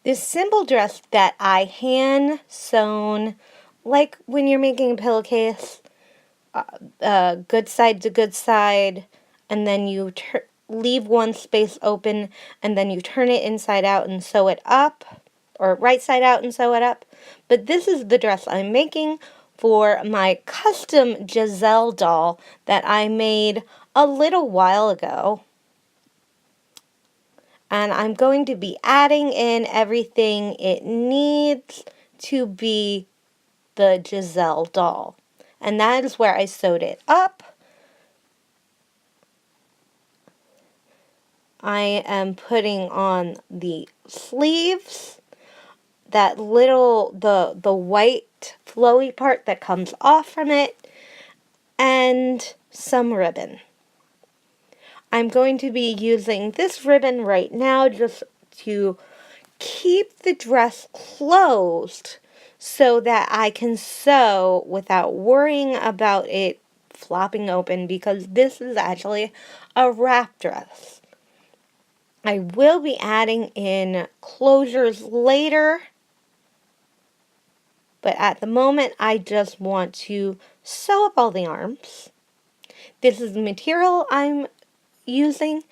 This simple dress that I hand sewn, like when you're making a pillowcase, good side to good side, and then you leave one space open, and then you turn it inside out and sew it up, or right side out and sew it up. But this is the dress I'm making for my custom Giselle doll that I made a little while ago. And I'm going to be adding in everything it needs to be the Giselle doll. And that is where I sewed it up. I am putting on the sleeves, that little, the white flowy part that comes off from it, and some ribbon. I'm going to be using this ribbon right now just to keep the dress closed so that I can sew without worrying about it flopping open, because this is actually a wrap dress. I will be adding in closures later, but at the moment I just want to sew up all the arms. This is the material I'm using.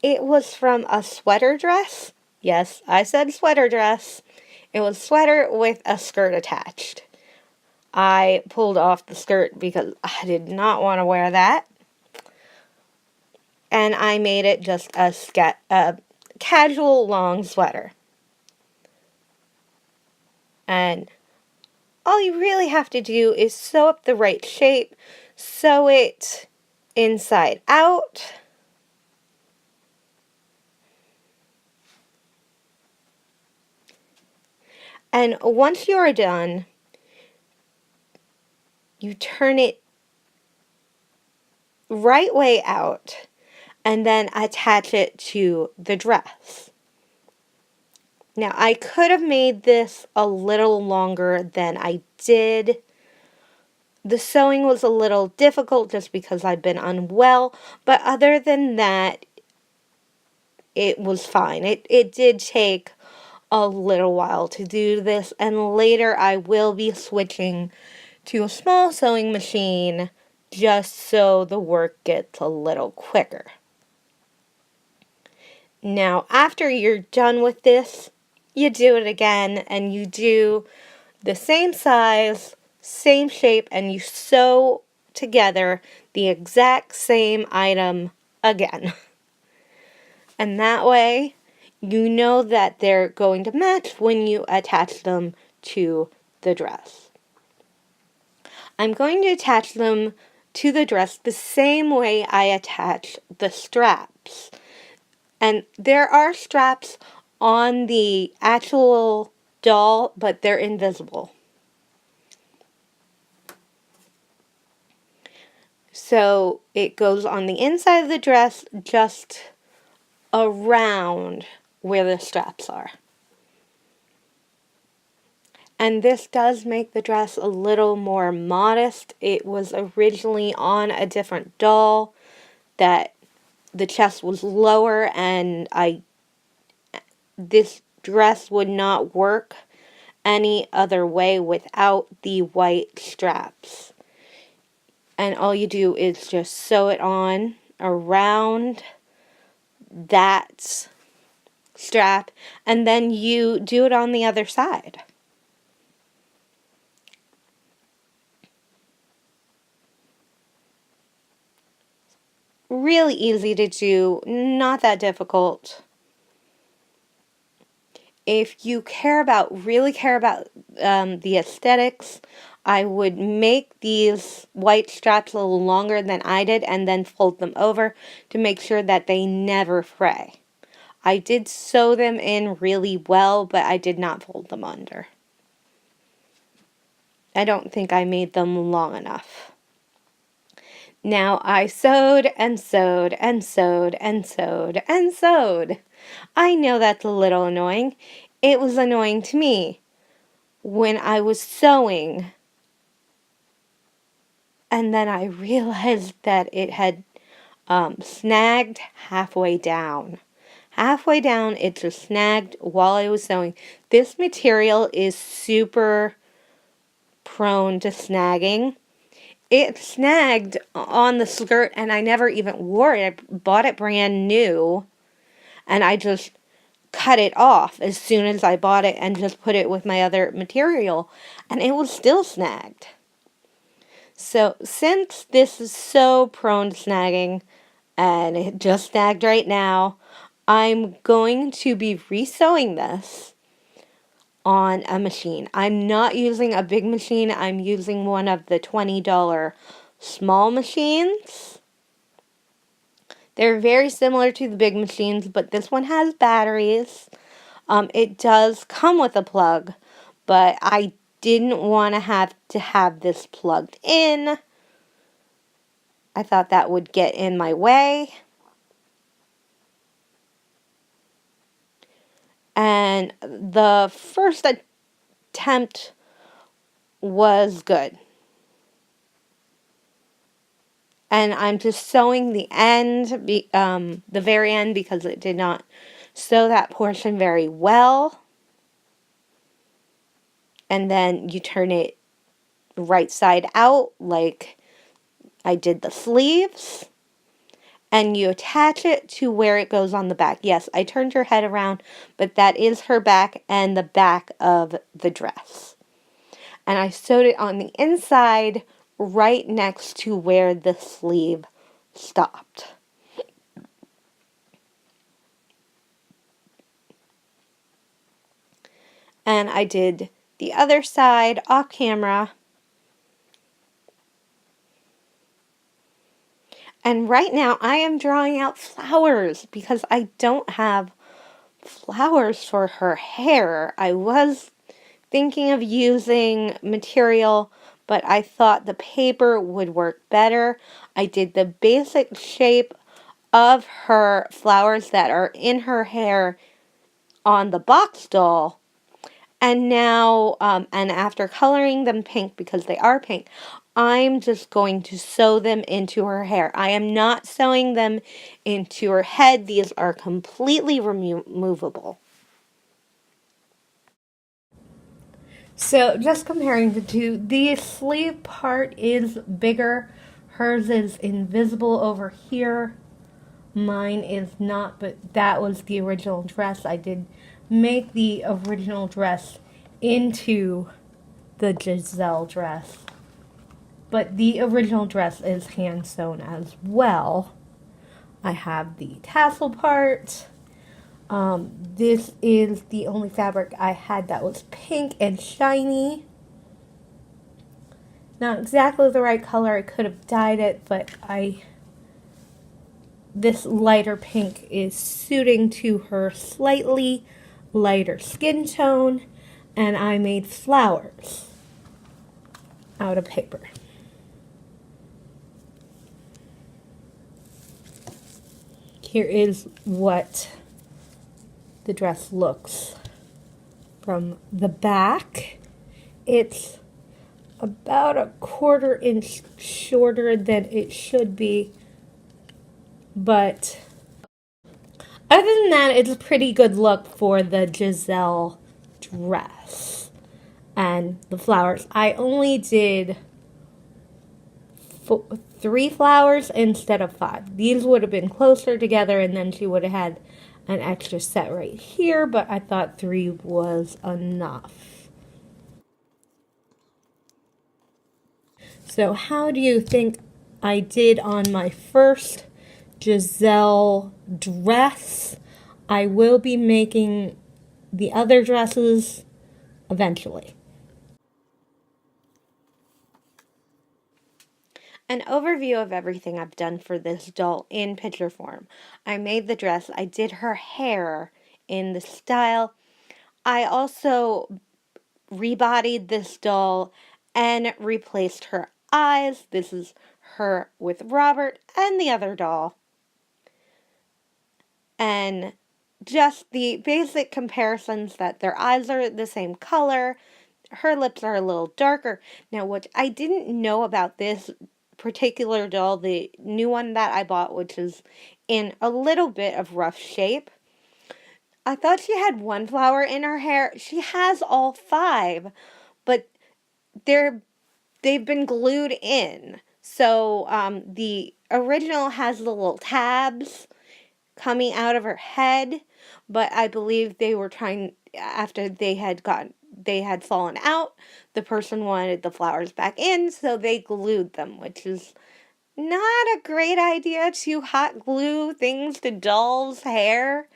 It was from a sweater dress. Yes, I said sweater dress. It was sweater with a skirt attached. I pulled off the skirt because I did not want to wear that. And I made it just a casual long sweater. And all you really have to do is sew up the right shape, sew it inside out. And once you're done, you turn it right way out and then attach it to the dress. Now, I could have made this a little longer than I did. The sewing was a little difficult just because I've been unwell, but other than that, it was fine. It did take a little while to do this, and later I will be switching to a small sewing machine just so the work gets a little quicker. Now, after you're done with this, you do it again, and you do the same size, same shape, and you sew together the exact same item again. And that way, you know that they're going to match when you attach them to the dress. I'm going to attach them to the dress the same way I attach the straps. And there are straps on the actual doll, but they're invisible. So it goes on the inside of the dress, just around where the straps are. And this does make the dress a little more modest. It was originally on a different doll that the chest was lower, and this dress would not work any other way without the white straps. And all you do is just sew it on around that strap, and then you do it on the other side. Really easy to do, not that difficult. If you really care about the aesthetics, I would make these white straps a little longer than I did and then fold them over to make sure that they never fray. I did sew them in really well, but I did not fold them under. I don't think I made them long enough. Now I sewed and sewed and sewed and sewed and sewed. I know that's a little annoying. It was annoying to me when I was sewing, and then I realized that it had snagged halfway down. Halfway down, it just snagged while I was sewing. This material is super prone to snagging. It snagged on the skirt and I never even wore it. I bought it brand new and I just cut it off as soon as I bought it and just put it with my other material and it was still snagged. So since this is so prone to snagging and it just snagged right now, I'm going to be resewing this on a machine. I'm not using a big machine. I'm using one of the $20 small machines. They're very similar to the big machines, but this one has batteries. It does come with a plug, but I didn't want to have this plugged in. I thought that would get in my way. And the first attempt was good. And I'm just sewing the end, the very end, because it did not sew that portion very well. And then you turn it right side out like I did the sleeves. And you attach it to where it goes on the back. Yes, I turned her head around, but that is her back and the back of the dress. And I sewed it on the inside right next to where the sleeve stopped. And I did the other side off camera. And right now I am drawing out flowers because I don't have flowers for her hair. I was thinking of using material, but I thought the paper would work better. I did the basic shape of her flowers that are in her hair on the box doll. And now, and after coloring them pink, because they are pink, I'm just going to sew them into her hair. I am not sewing them into her head. These are completely removable. So just comparing the two, the sleeve part is bigger. Hers is invisible over here. Mine is not, but that was the original dress. I did make the original dress into the Giselle dress. But the original dress is hand sewn as well. I have the tassel part. This is the only fabric I had that was pink and shiny. Not exactly the right color. I could have dyed it, but this lighter pink is suiting to her slightly lighter skin tone, and I made flowers out of paper. Here is what the dress looks from the back. It's about a 1/4 inch shorter than it should be, but other than that, it's a pretty good look for the Giselle dress. And the flowers, I only did 3 flowers instead of 5. These would have been closer together and then she would have had an extra set right here, but I thought 3 was enough. So how do you think I did on my first Giselle dress? I will be making the other dresses eventually. An overview of everything I've done for this doll in picture form. I made the dress. I did her hair in the style. I also rebodied this doll and replaced her eyes. This is her with Robert and the other doll. And just the basic comparisons that their eyes are the same color, her lips are a little darker. Now, what I didn't know about this particular doll, the new one that I bought, which is in a little bit of rough shape, I thought she had one flower in her hair. She has all five, but they're they've been glued in. So the original has the little tabs coming out of her head, but I believe they were trying after they had fallen out, the person wanted the flowers back in, so they glued them, which is not a great idea to hot glue things to dolls' hair.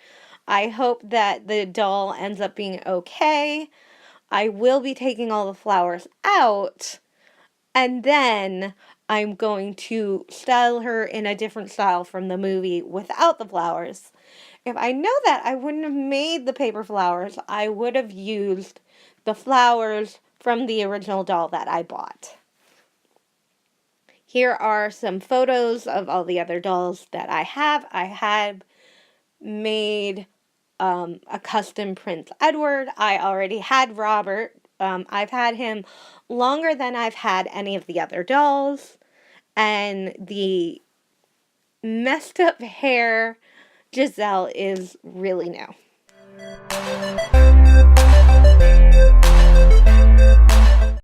I hope that the doll ends up being okay. I will be taking all the flowers out, and then I'm going to style her in a different style from the movie without the flowers. If I know that, I wouldn't have made the paper flowers. I would have used the flowers from the original doll that I bought. Here are some photos of all the other dolls that I have. I had made a custom Prince Edward. I already had Robert. I've had him longer than I've had any of the other dolls. And the messed up hair Giselle is really new.